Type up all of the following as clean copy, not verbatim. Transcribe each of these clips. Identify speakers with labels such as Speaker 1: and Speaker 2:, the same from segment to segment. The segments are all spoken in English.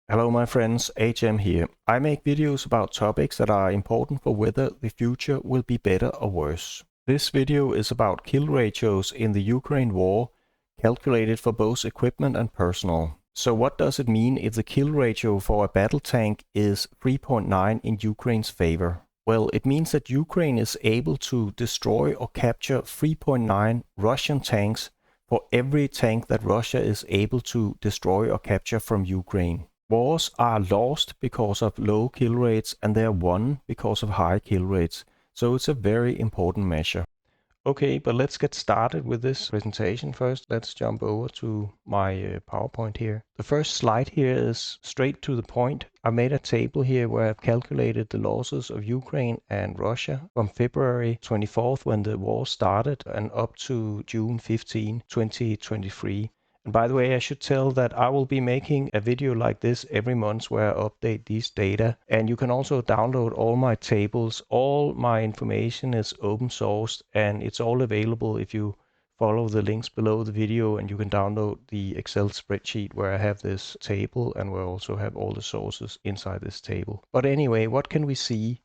Speaker 1: Hello my friends, HM here. I make videos about topics that are important for whether the future will be better or worse. This video is about kill ratios in the Ukraine war, calculated for both equipment and personnel. So what does it mean if the kill ratio for a battle tank is 3.9 in Ukraine's favor? Well, it means that Ukraine is able to destroy or capture 3.9 Russian tanks for every tank that Russia is able to destroy or capture from Ukraine. Wars are lost because of low kill rates and they are won because of high kill rates, so it's a very important measure. Okay, but let's get started with this presentation first. Let's jump over to my PowerPoint here. The first slide here is straight to the point. I made a table here where I've calculated the losses of Ukraine and Russia from February 24th when the war started and up to June 15, 2023. And by the way, I should tell that I will be making a video like this every month where I update these data. And you can also download all my tables. All my information is open sourced and it's all available if you follow the links below the video, and you can download the Excel spreadsheet where I have this table and where I also have all the sources inside this table. But anyway, what can we see?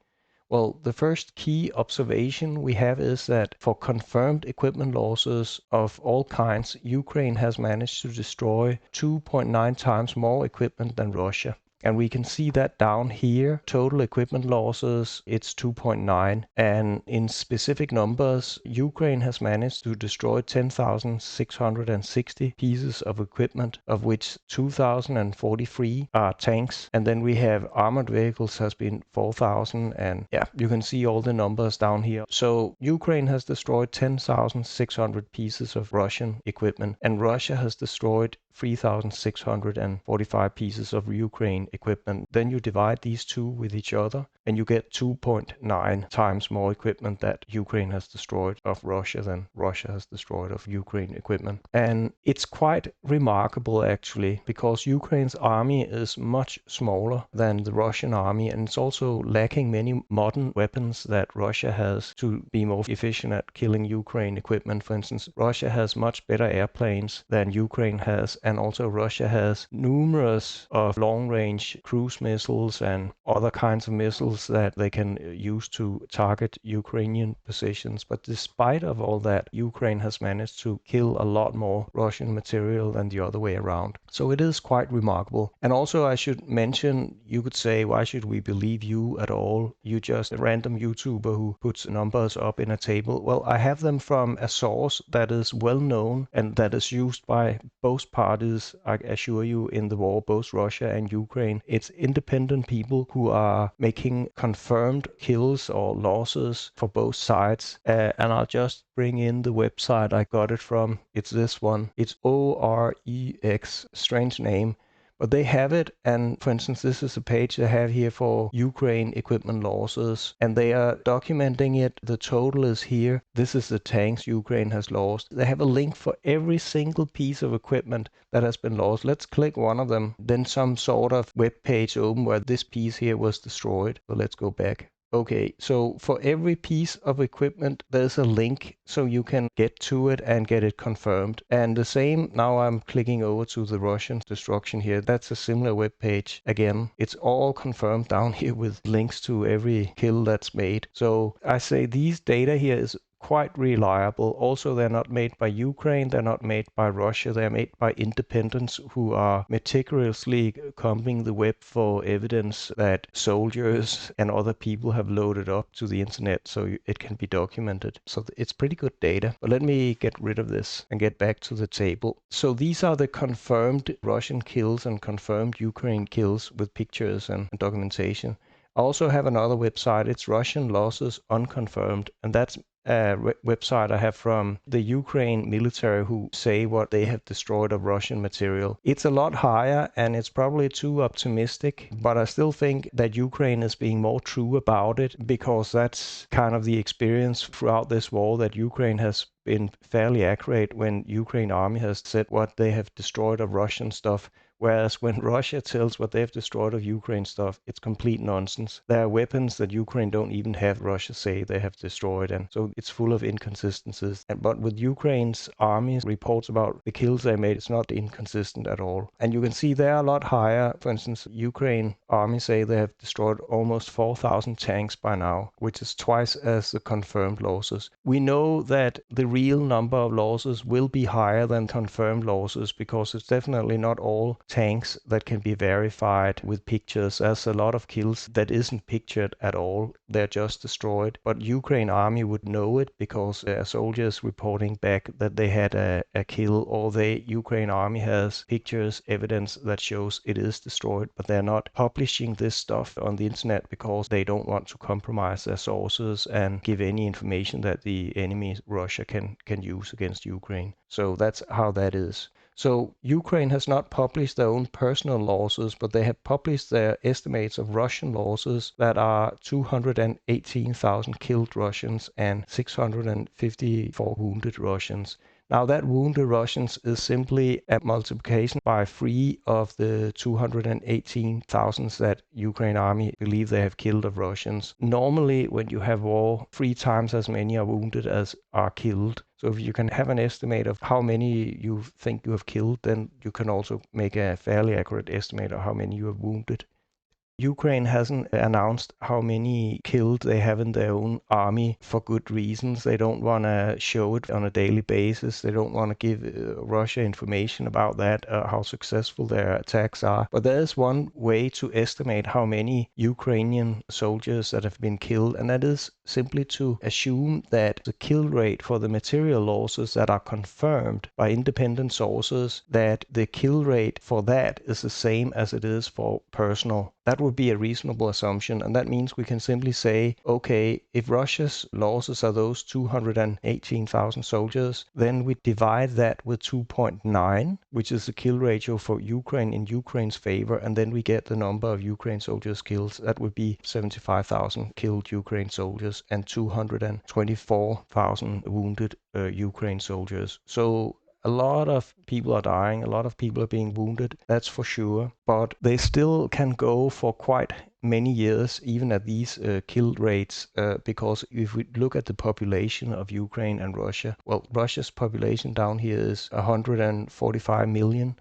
Speaker 1: Well, the first key observation we have is that for confirmed equipment losses of all kinds, Ukraine has managed to destroy 2.9 times more equipment than Russia. And we can see that down here, total equipment losses, it's 2.9. And in specific numbers, Ukraine has managed to destroy 10,660 pieces of equipment, of which 2,043 are tanks. And then we have armored vehicles has been 4,000. And yeah, you can see all the numbers down here. So Ukraine has destroyed 10,600 pieces of Russian equipment, and Russia has destroyed 3,645 pieces of Ukraine equipment. Then you divide these two with each other and you get 2.9 times more equipment that Ukraine has destroyed of Russia than Russia has destroyed of Ukraine equipment. And it's quite remarkable actually, because Ukraine's army is much smaller than the Russian army, and it's also lacking many modern weapons that Russia has to be more efficient at killing Ukraine equipment. For instance, Russia has much better airplanes than Ukraine has, and also Russia has numerous of long-range cruise missiles and other kinds of missiles that they can use to target Ukrainian positions. But despite of all that, Ukraine has managed to kill a lot more Russian material than the other way around. So it is quite remarkable. And also I should mention, you could say, why should we believe you at all? You just a random YouTuber who puts numbers up in a table. Well, I have them from a source that is well known and that is used by both parties, I assure you, in the war, both Russia and Ukraine. It's independent people who are making confirmed kills or losses for both sides. And I'll just bring in the website I got it from. It's this one. It's OREX, strange name. But they have it, and for instance, this is a page they have here for Ukraine equipment losses, and they are documenting it. The total is here. This is the tanks Ukraine has lost. They have a link for every single piece of equipment that has been lost. Let's click one of them, then some sort of web page open where this piece here was destroyed. So let's go back. Okay, so for every piece of equipment, there's a link so you can get to it and get it confirmed. And the same, now I'm clicking over to the Russian destruction here. That's a similar web page. Again, it's all confirmed down here with links to every kill that's made. So I say these data here is quite reliable. Also, they're not made by Ukraine, they're not made by Russia, they're made by independents who are meticulously combing the web for evidence that soldiers and other people have loaded up to the internet so it can be documented. So it's pretty good data. But let me get rid of this and get back to the table. So these are the confirmed Russian kills and confirmed Ukraine kills with pictures and documentation. I also have another website. It's Russian losses unconfirmed, and that's a website I have from the Ukraine military who say what they have destroyed of Russian material. It's a lot higher and it's probably too optimistic, but I still think that Ukraine is being more true about it, because that's kind of the experience throughout this war, that Ukraine has been fairly accurate when Ukraine army has said what they have destroyed of Russian stuff Whereas when Russia tells what they've destroyed of Ukraine stuff, it's complete nonsense. There are weapons that Ukraine don't even have, Russia say they have destroyed, and so it's full of inconsistencies. But with Ukraine's army's reports about the kills they made, it's not inconsistent at all. And you can see they are a lot higher. For instance, Ukraine army say they have destroyed almost 4,000 tanks by now, which is twice as the confirmed losses. We know that the real number of losses will be higher than confirmed losses because it's definitely not all tanks that can be verified with pictures. There's a lot of kills that isn't pictured at all. They're just destroyed. But Ukraine army would know it because there are soldiers reporting back that they had a kill, or the Ukraine army has pictures, evidence that shows it is destroyed, but they're not publishing this stuff on the internet because they don't want to compromise their sources and give any information that the enemy Russia can use against Ukraine. So that's how that is. So Ukraine has not published their own personal losses, but they have published their estimates of Russian losses that are 218,000 killed Russians and 654 wounded Russians. Now that wounded Russians is simply a multiplication by 3 of the 218,000 that Ukraine army believe they have killed of Russians. Normally when you have war, 3 times as many are wounded as are killed. So if you can have an estimate of how many you think you have killed, then you can also make a fairly accurate estimate of how many you have wounded. Ukraine hasn't announced how many killed they have in their own army for good reasons. They don't want to show it on a daily basis. They don't want to give Russia information about that, how successful their attacks are. But there is one way to estimate how many Ukrainian soldiers that have been killed, and that is simply to assume that the kill rate for the material losses that are confirmed by independent sources, that the kill rate for that is the same as it is for personal. That would be a reasonable assumption, and that means we can simply say, okay, if Russia's losses are those 218,000 soldiers, then we divide that with 2.9, which is the kill ratio for Ukraine in Ukraine's favor, and then we get the number of Ukraine soldiers killed. That would be 75,000 killed Ukraine soldiers and 224,000 wounded Ukraine soldiers. So a lot of people are dying, a lot of people are being wounded, that's for sure. But they still can go for quite many years, even at these kill rates, because if we look at the population of Ukraine and Russia, well, Russia's population down here is 145 million.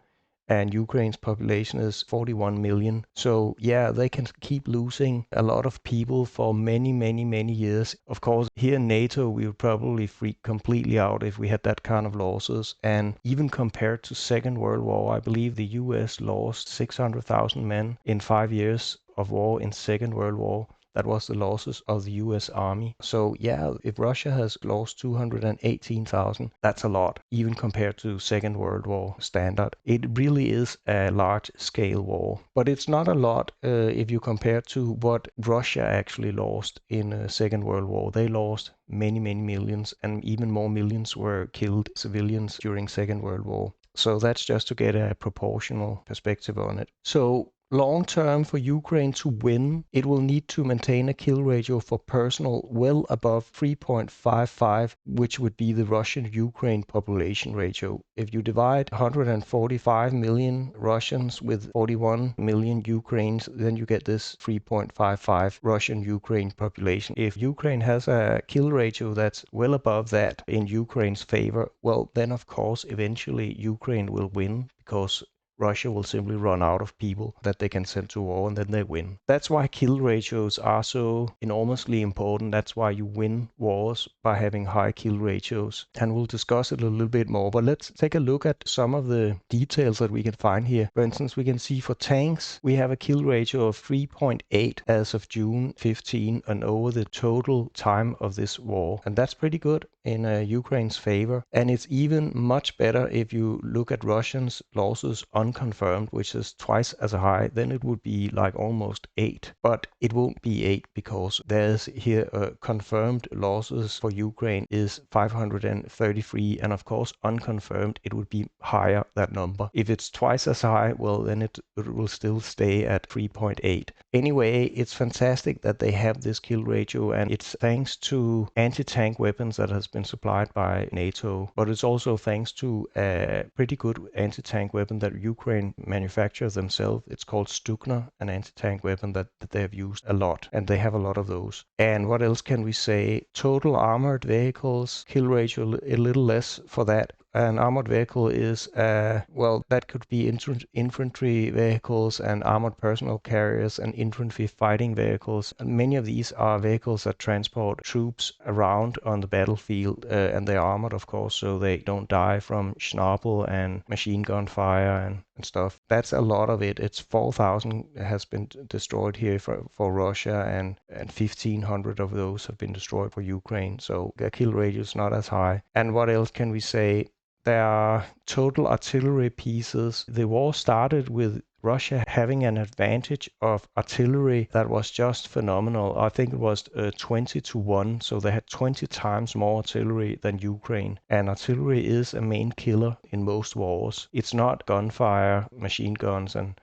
Speaker 1: And Ukraine's population is 41 million. So yeah, they can keep losing a lot of people for many, many, many years. Of course, here in NATO, we would probably freak completely out if we had that kind of losses. And even compared to Second World War, I believe the US lost 600,000 men in 5 years of war in Second World War. That was the losses of the US Army. So yeah, if Russia has lost 218,000, that's a lot, even compared to Second World War standard. It really is a large-scale war. But it's not a lot if you compare to what Russia actually lost in Second World War. They lost many, many millions, and even more millions were killed civilians during Second World War. So that's just to get a proportional perspective on it. So long term, for Ukraine to win, it will need to maintain a kill ratio for personal well above 3.55, which would be the Russian-Ukraine population ratio. If you divide 145 million Russians with 41 million Ukrainians, then you get this 3.55 Russian-Ukraine population. If Ukraine has a kill ratio that's well above that in Ukraine's favor, well, then of course, eventually Ukraine will win because Russia will simply run out of people that they can send to war, and then they win. That's why kill ratios are so enormously important. That's why you win wars by having high kill ratios. And we'll discuss it a little bit more. But let's take a look at some of the details that we can find here. For instance, we can see for tanks, we have a kill ratio of 3.8 as of June 15 and over the total time of this war. And that's pretty good in Ukraine's favor. And it's even much better if you look at Russians' losses unconfirmed, which is twice as high. Then it would be like almost 8. But it won't be 8 because there's here confirmed losses for Ukraine is 533. And of course, unconfirmed, it would be higher, that number. If it's twice as high, well, then it will still stay at 3.8. Anyway, it's fantastic that they have this kill ratio, and it's thanks to anti-tank weapons that has been supplied by NATO, but it's also thanks to a pretty good anti-tank weapon that Ukraine manufacture themselves. It's called Stukner, an anti-tank weapon that they have used a lot, and they have a lot of those. And what else can we say? Total armored vehicles, kill ratio a little less for that. An armored vehicle is, that could be infantry vehicles and armored personnel carriers and infantry fighting vehicles. And many of these are vehicles that transport troops around on the battlefield, and they're armored, of course, so they don't die from Schnabel and machine gun fire and stuff. That's a lot of it. It's 4,000 has been destroyed here for Russia, and 1,500 of those have been destroyed for Ukraine. So their kill rate is not as high. And what else can we say? There are total artillery pieces. The war started with Russia having an advantage of artillery that was just phenomenal. I think it was 20-1, so they had 20 times more artillery than Ukraine. And artillery is a main killer in most wars. It's not gunfire, machine guns, and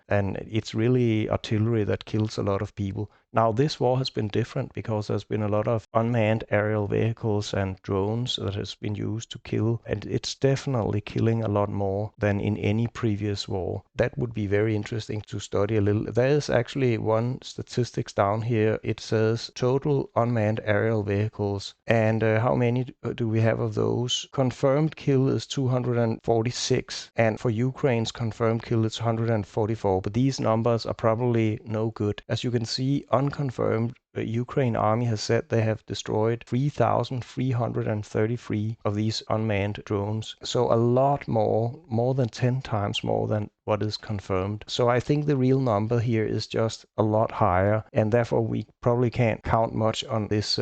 Speaker 1: it's really artillery that kills a lot of people. Now, this war has been different because there's been a lot of unmanned aerial vehicles and drones that has been used to kill, and it's definitely killing a lot more than in any previous war. That would be very interesting to study a little. There is actually one statistics down here. It says total unmanned aerial vehicles, and how many do we have of those? Confirmed kill is 246, and for Ukraine's confirmed kill it's 144, but these numbers are probably no good. As you can see, unconfirmed, Ukraine army has said they have destroyed 3,333 of these unmanned drones. So a lot more than 10 times more than what is confirmed. So I think the real number here is just a lot higher, and therefore we probably can't count much on this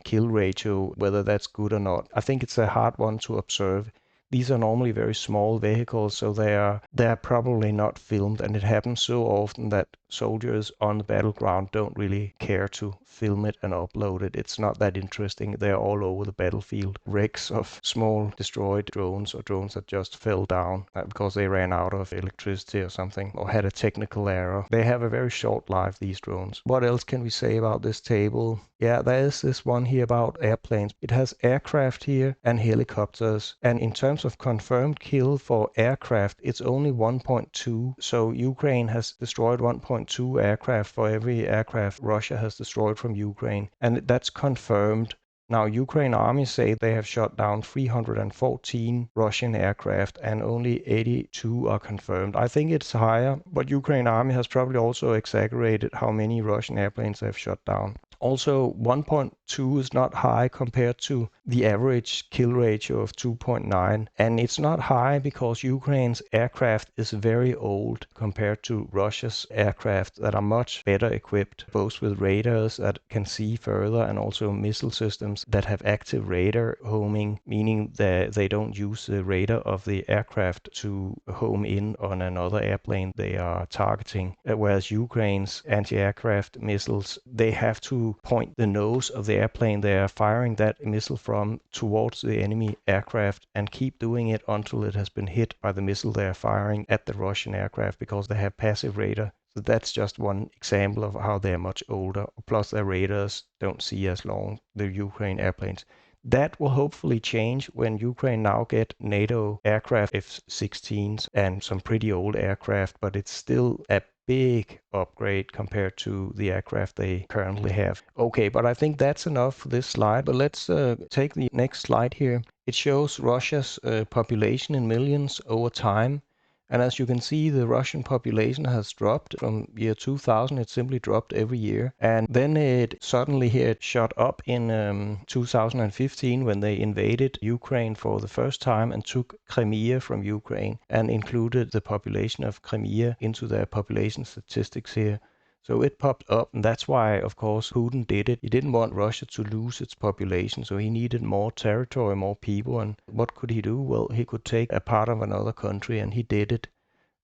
Speaker 1: kill ratio, whether that's good or not. I think it's a hard one to observe. These are normally very small vehicles, so they're probably not filmed, and it happens so often that soldiers on the battleground don't really care to film it and upload it. It's not that interesting. They're all over the battlefield. Wrecks of small destroyed drones or drones that just fell down because they ran out of electricity or something or had a technical error. They have a very short life, these drones. What else can we say about this table? Yeah, there is this one here about airplanes. It has aircraft here and helicopters. And in terms of confirmed kill for aircraft, it's only 1.2. So Ukraine has destroyed 1.2 aircraft for every aircraft Russia has destroyed from Ukraine. And that's confirmed. Now, Ukraine army say they have shot down 314 Russian aircraft and only 82 are confirmed. I think it's higher, but Ukraine army has probably also exaggerated how many Russian airplanes they have shot down. Also, 1.2 is not high compared to the average kill ratio of 2.9. And it's not high because Ukraine's aircraft is very old compared to Russia's aircraft that are much better equipped, both with radars that can see further and also missile systems that have active radar homing, meaning that they don't use the radar of the aircraft to home in on another airplane they are targeting. Whereas Ukraine's anti-aircraft missiles, they have to point the nose of the airplane they are firing that missile from towards the enemy aircraft and keep doing it until it has been hit by the missile they are firing at the Russian aircraft because they have passive radar. So that's just one example of how they're much older. Plus their radars don't see as long, the Ukraine airplanes. That will hopefully change when Ukraine now get NATO aircraft F-16s and some pretty old aircraft, but it's still a big upgrade compared to the aircraft they currently have. Okay, but I think that's enough for this slide. But let's take the next slide here. It shows Russia's population in millions over time. And as you can see, the Russian population has dropped from year 2000. It simply dropped every year. And then it suddenly here shot up in 2015 when they invaded Ukraine for the first time and took Crimea from Ukraine and included the population of Crimea into their population statistics here. So it popped up, and that's why, of course, Putin did it. He didn't want Russia to lose its population, so he needed more territory, more people. And what could he do? Well, he could take a part of another country, and he did it.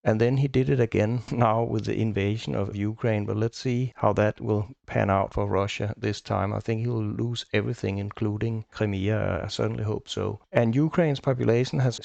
Speaker 1: And then he did it again now with the invasion of Ukraine. But let's see how that will pan out for Russia this time. I think he'll lose everything, including Crimea. I certainly hope so. And Ukraine's population has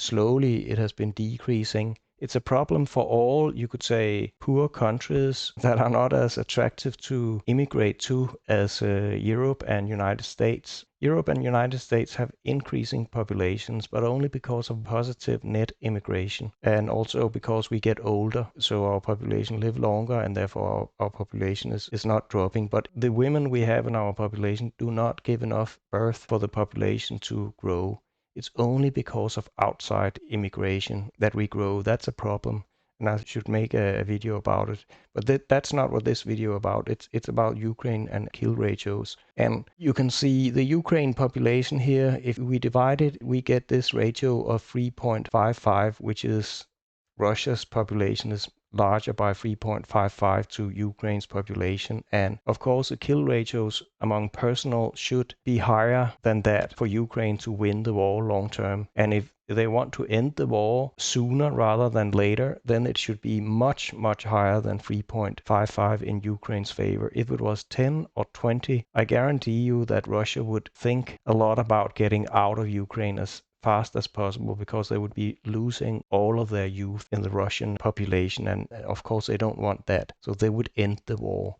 Speaker 1: been decreasing. It's a problem for all, you could say, poor countries that are not as attractive to immigrate to as Europe and United States. Europe and United States have increasing populations, but only because of positive net immigration, and also because we get older, so our population live longer, and therefore our population is not dropping. But the women we have in our population do not give enough birth for the population to grow. It's only because of outside immigration that we grow. That's a problem, and I should make a video about it. But that's not what this video about. It's about Ukraine and kill ratios. And you can see the Ukraine population here. If we divide it, we get this ratio of 3.55, which is Russia's population is larger by 3.55 to Ukraine's population. And of course, the kill ratios among personnel should be higher than that for Ukraine to win the war long term. And if they want to end the war sooner rather than later, then it should be much, much higher than 3.55 in Ukraine's favor. If it was 10 or 20, I guarantee you that Russia would think a lot about getting out of Ukraine as fast as possible, because they would be losing all of their youth in the Russian population, and of course they don't want that, so they would end the war.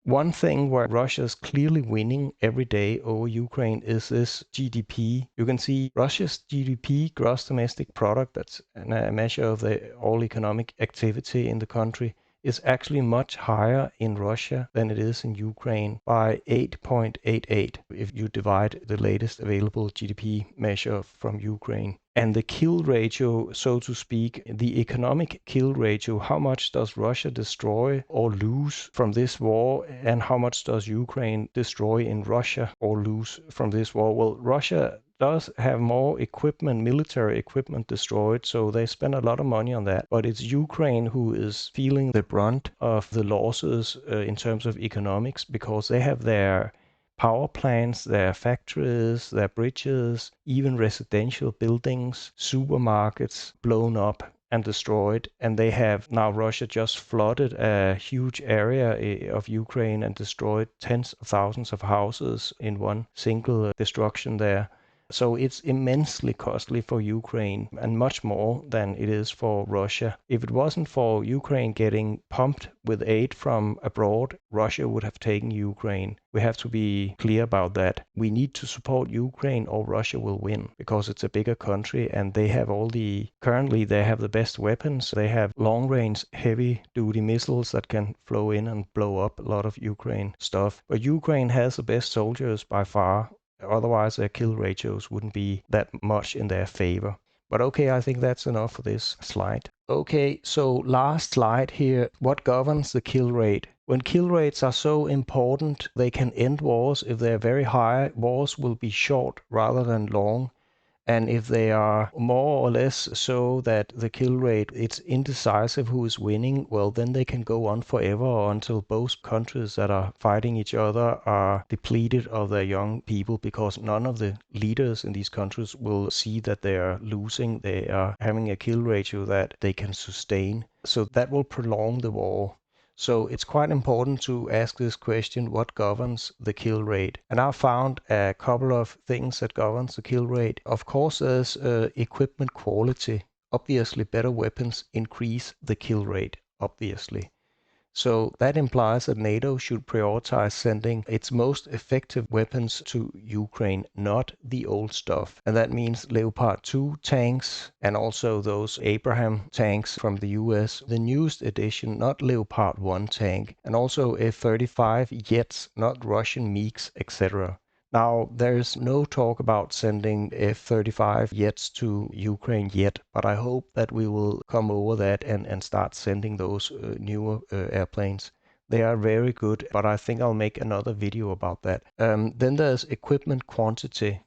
Speaker 1: One thing where Russia is clearly winning every day over Ukraine is this GDP. You can see Russia's GDP, gross domestic product, that's a measure of the all economic activity in the country, is actually much higher in Russia than it is in Ukraine by 8.88 if you divide the latest available GDP measure from Ukraine. And the kill ratio, so to speak, the economic kill ratio, how much does Russia destroy or lose from this war, and how much does Ukraine destroy in Russia or lose from this war? Well, Russia does have more equipment, military equipment destroyed, so they spend a lot of money on that. But it's Ukraine who is feeling the brunt of the losses in terms of economics, because they have their power plants, their factories, their bridges, even residential buildings, supermarkets blown up and destroyed. And they have now, Russia just flooded a huge area of Ukraine and destroyed tens of thousands of houses in one single destruction there. So it's immensely costly for Ukraine, and much more than it is for Russia. If it wasn't for Ukraine getting pumped with aid from abroad, Russia would have taken Ukraine. We have to be clear about that. We need to support Ukraine or Russia will win, because it's a bigger country and they have currently they have the best weapons. They have long-range heavy-duty missiles that can flow in and blow up a lot of Ukraine stuff. But Ukraine has the best soldiers by far. Otherwise, their kill ratios wouldn't be that much in their favor. But okay, I think that's enough for this slide. Okay, so last slide here. What governs the kill rate? When kill rates are so important, they can end wars. If they're very high, wars will be short rather than long. And if they are more or less so that the kill rate, it's indecisive who is winning, well, then they can go on forever, or until both countries that are fighting each other are depleted of their young people, because none of the leaders in these countries will see that they are losing. They are having a kill ratio that they can sustain. So that will prolong the war. So it's quite important to ask this question: what governs the kill rate? And I found a couple of things that governs the kill rate. Of course, there's equipment quality. Obviously, better weapons increase the kill rate, obviously. So that implies that NATO should prioritize sending its most effective weapons to Ukraine, not the old stuff. And that means Leopard 2 tanks and also those Abrams tanks from the US, the newest edition, not Leopard 1 tank, and also F-35 jets, not Russian MiGs, etc. Now, there's no talk about sending F-35 jets to Ukraine yet, but I hope that we will come over that and start sending those newer airplanes. They are very good, but I think I'll make another video about that. Then there's equipment quantity.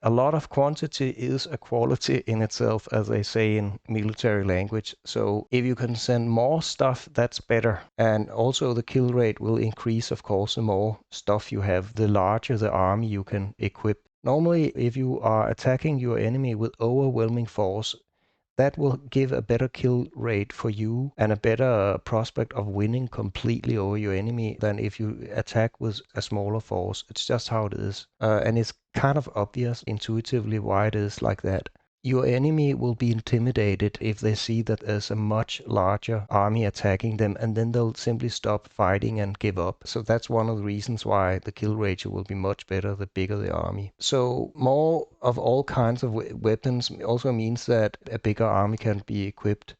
Speaker 1: A lot of quantity is a quality in itself, as they say in military language. So if you can send more stuff, that's better. And also the kill rate will increase, of course, the more stuff you have, the larger the army you can equip. Normally, if you are attacking your enemy with overwhelming force, that will give a better kill rate for you and a better prospect of winning completely over your enemy than if you attack with a smaller force. It's just how it is. And it's kind of obvious intuitively why it is like that. your enemy will be intimidated if they see that there's a much larger army attacking them, and then they'll simply stop fighting and give up. So that's one of the reasons why the kill ratio will be much better the bigger the army. So more of all kinds of weapons also means that a bigger army can be equipped.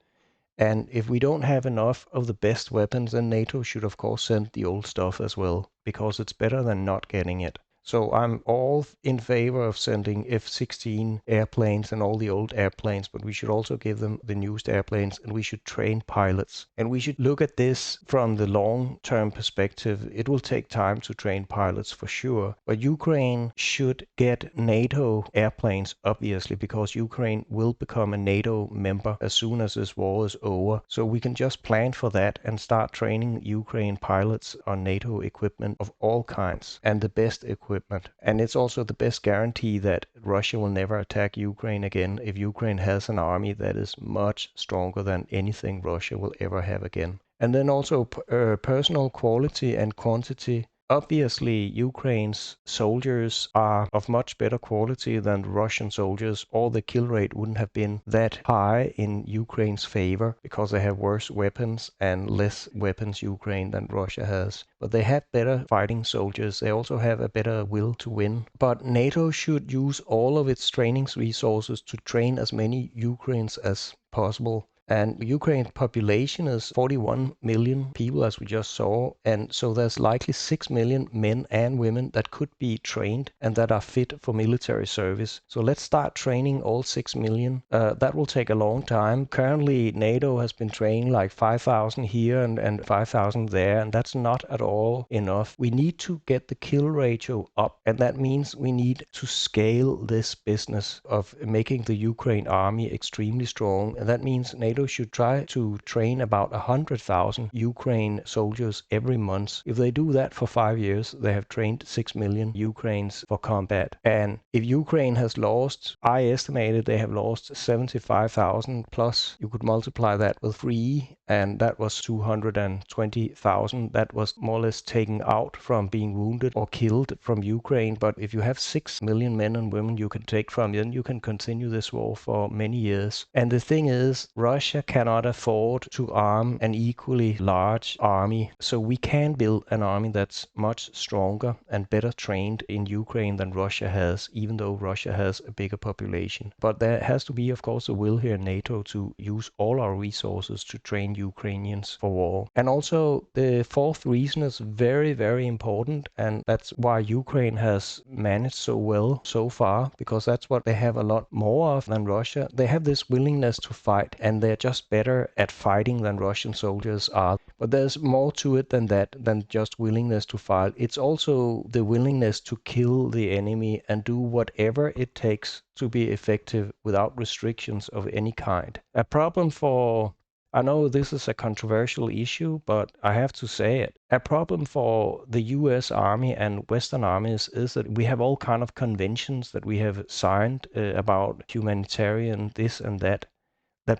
Speaker 1: And if we don't have enough of the best weapons, then NATO should of course send the old stuff as well, because it's better than not getting it. So I'm all in favor of sending F-16 airplanes and all the old airplanes, but we should also give them the newest airplanes, and we should train pilots. And we should look at this from the long-term perspective. It will take time to train pilots for sure, but Ukraine should get NATO airplanes, obviously, because Ukraine will become a NATO member as soon as this war is over. So we can just plan for that and start training Ukraine pilots on NATO equipment of all kinds and the best equipment. And it's also the best guarantee that Russia will never attack Ukraine again if Ukraine has an army that is much stronger than anything Russia will ever have again. And then also personal quality and quantity. Obviously, Ukraine's soldiers are of much better quality than the Russian soldiers, or the kill rate wouldn't have been that high in Ukraine's favor because they have worse weapons and less weapons Ukraine than Russia has. But they have better fighting soldiers. They also have a better will to win. But NATO should use all of its training resources to train as many Ukrainians as possible. And Ukraine's population is 41 million people, as we just saw. And so there's likely 6 million men and women that could be trained and that are fit for military service. So let's start training all 6 million. That will take a long time. Currently, NATO has been training like 5,000 here and 5,000 there, and that's not at all enough. We need to get the kill ratio up, and that means we need to scale this business of making the Ukraine army extremely strong. And that means NATO should try to train about 100,000 Ukraine soldiers every month. If they do that for 5 years, they have trained 6 million Ukrainians for combat. And if Ukraine has lost, I estimated they have lost 75,000 plus. You could multiply that with 3, and that was 220,000. That was more or less taken out from being wounded or killed from Ukraine. But if you have 6 million men and women you can take from, then you can continue this war for many years. And the thing is, Russia cannot afford to arm an equally large army. So we can build an army that's much stronger and better trained in Ukraine than Russia has, even though Russia has a bigger population. But there has to be, of course, a will here in NATO to use all our resources to train Ukrainians for war. And also, the fourth reason is very, very important, and that's why Ukraine has managed so well so far, because that's what they have a lot more of than Russia. They have this willingness to fight, and they're just better at fighting than Russian soldiers are. But there's more to it than that, than just willingness to fight. It's also the willingness to kill the enemy and do whatever it takes to be effective without restrictions of any kind. A problem for I know this is a controversial issue, but I have to say it. A problem for the US Army and Western armies is that we have all kind of conventions that we have signed about humanitarian this and that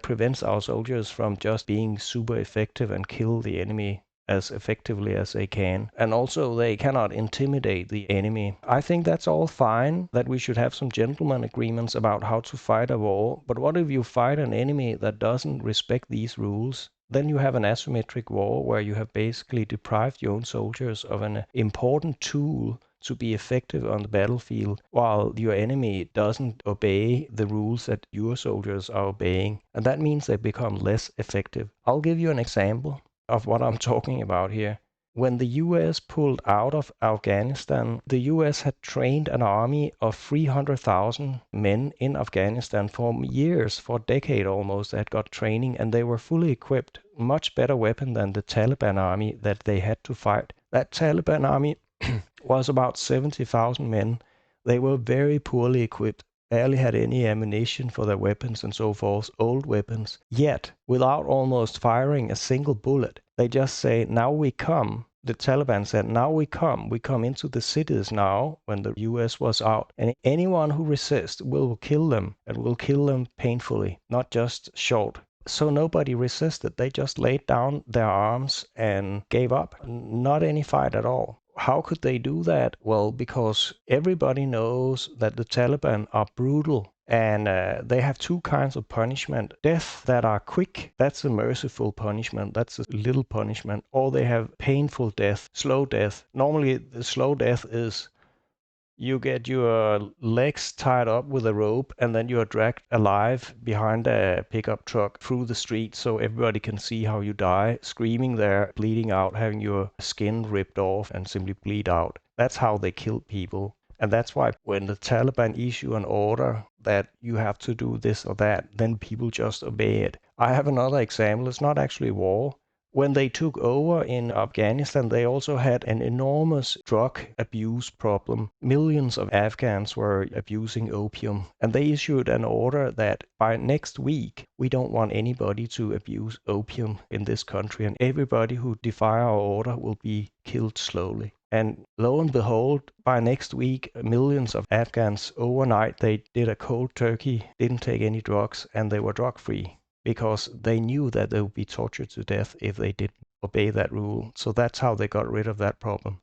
Speaker 1: prevents our soldiers from just being super effective and kill the enemy as effectively as they can. And also they cannot intimidate the enemy. I think that's all fine, that we should have some gentleman agreements about how to fight a war. But what if you fight an enemy that doesn't respect these rules? Then you have an asymmetric war where you have basically deprived your own soldiers of an important tool to be effective on the battlefield, while your enemy doesn't obey the rules that your soldiers are obeying. And that means they become less effective. I'll give you an example of what I'm talking about here. When the US pulled out of Afghanistan, the US had trained an army of 300,000 men in Afghanistan for years, for a decade almost. They had got training and they were fully equipped, much better weapon than the Taliban army that they had to fight. That Taliban army was about 70,000 men. They were very poorly equipped, barely had any ammunition for their weapons and so forth, old weapons. Yet, without almost firing a single bullet, they just say, now we come. The Taliban said, now we come into the cities now, when the US was out, and anyone who resists, will kill them, and will kill them painfully, not just short. So nobody resisted. They just laid down their arms and gave up. Not any fight at all. How could they do that? Well, because everybody knows that the Taliban are brutal. And they have two kinds of punishment. Death that are quick, that's a merciful punishment. That's a little punishment. Or they have painful death, slow death. Normally, the slow death is you get your legs tied up with a rope and then you are dragged alive behind a pickup truck through the street so everybody can see how you die, screaming there, bleeding out, having your skin ripped off and simply bleed out. That's how they kill people. And that's why when the Taliban issue an order that you have to do this or that, then people just obey it. I have another example. It's not actually war. When they took over in Afghanistan, they also had an enormous drug abuse problem. Millions of Afghans were abusing opium, and they issued an order that by next week, we don't want anybody to abuse opium in this country, and everybody who defy our order will be killed slowly. And lo and behold, by next week, millions of Afghans overnight, they did a cold turkey, didn't take any drugs, and they were drug-free, because they knew that they would be tortured to death if they didn't obey that rule. So that's how they got rid of that problem.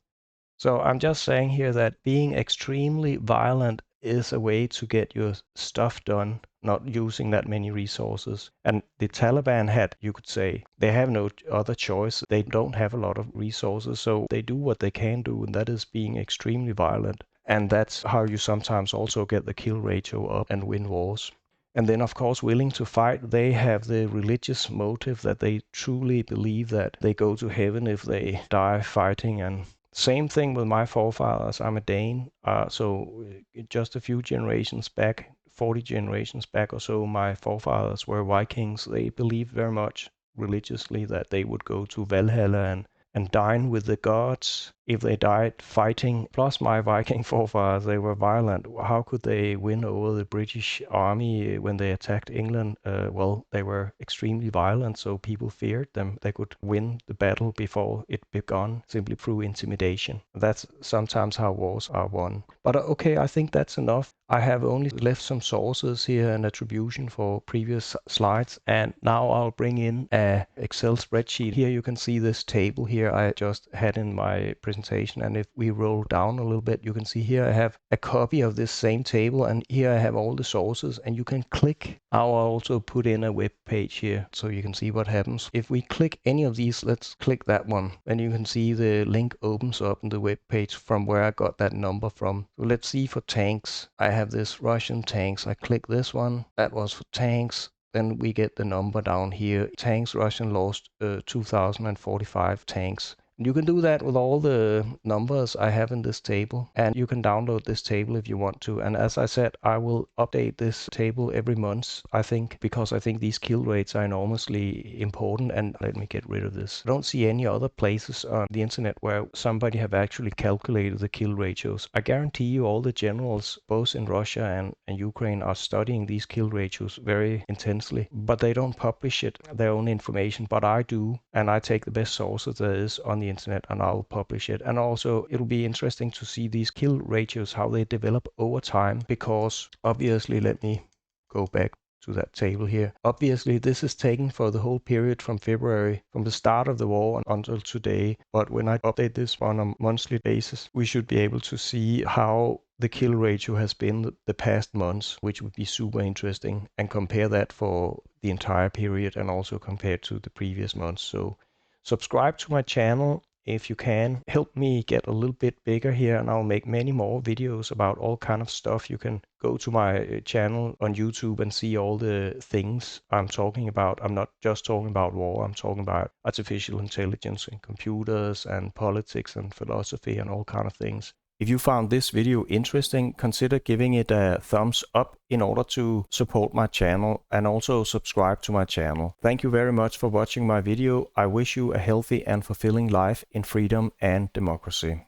Speaker 1: So I'm just saying here that being extremely violent is a way to get your stuff done, not using that many resources. And the Taliban had, you could say, they have no other choice. They don't have a lot of resources, so they do what they can do, and that is being extremely violent. And that's how you sometimes also get the kill ratio up and win wars. And then, of course, willing to fight, they have the religious motive that they truly believe that they go to heaven if they die fighting. And same thing with my forefathers. I'm a Dane, so just a few generations back, 40 generations back or so, my forefathers were Vikings. They believed very much religiously that they would go to Valhalla and dine with the gods if they died fighting. Plus my Viking forefathers, they were violent. How could they win over the British army when they attacked England? Well, they were extremely violent, so people feared them. They could win the battle before it began simply through intimidation. That's sometimes how wars are won. But okay, I think that's enough. I have only left some sources here and attribution for previous slides, and now I'll bring in an Excel spreadsheet. Here you can see this table here I just had in my presentation, and if we roll down a little bit, you can see here I have a copy of this same table, and here I have all the sources, and you can click. I'll also put in a web page here so you can see what happens. If we click any of these, let's click that one, and you can see the link opens up in the web page from where I got that number from. So let's see for tanks. I have this Russian tanks. I click this one. That was for tanks. Then we get the number down here. Tanks, Russian lost 2,045 tanks. You can do that with all the numbers I have in this table, and you can download this table if you want to. And as I said, I will update this table every month, I think, because I think these kill rates are enormously important. And let me get rid of this. I don't see any other places on the internet where somebody have actually calculated the kill ratios. I guarantee you all the generals, both in Russia and Ukraine, are studying these kill ratios very intensely, but they don't publish it, their own information. But I do, and I take the best sources there is on the internet and I'll publish it. And also it'll be interesting to see these kill ratios, how they develop over time, because obviously, let me go back to that table here. Obviously this is taken for the whole period from February, from the start of the war until today, but when I update this on a monthly basis, we should be able to see how the kill ratio has been the past months, which would be super interesting, and compare that for the entire period and also compared to the previous months. So subscribe to my channel if you can. Help me get a little bit bigger here, and I'll make many more videos about all kind of stuff. You can go to my channel on YouTube and see all the things I'm talking about. I'm not just talking about war. I'm talking about artificial intelligence and computers and politics and philosophy and all kind of things. If you found this video interesting, consider giving it a thumbs up in order to support my channel, and also subscribe to my channel. Thank you very much for watching my video. I wish you a healthy and fulfilling life in freedom and democracy.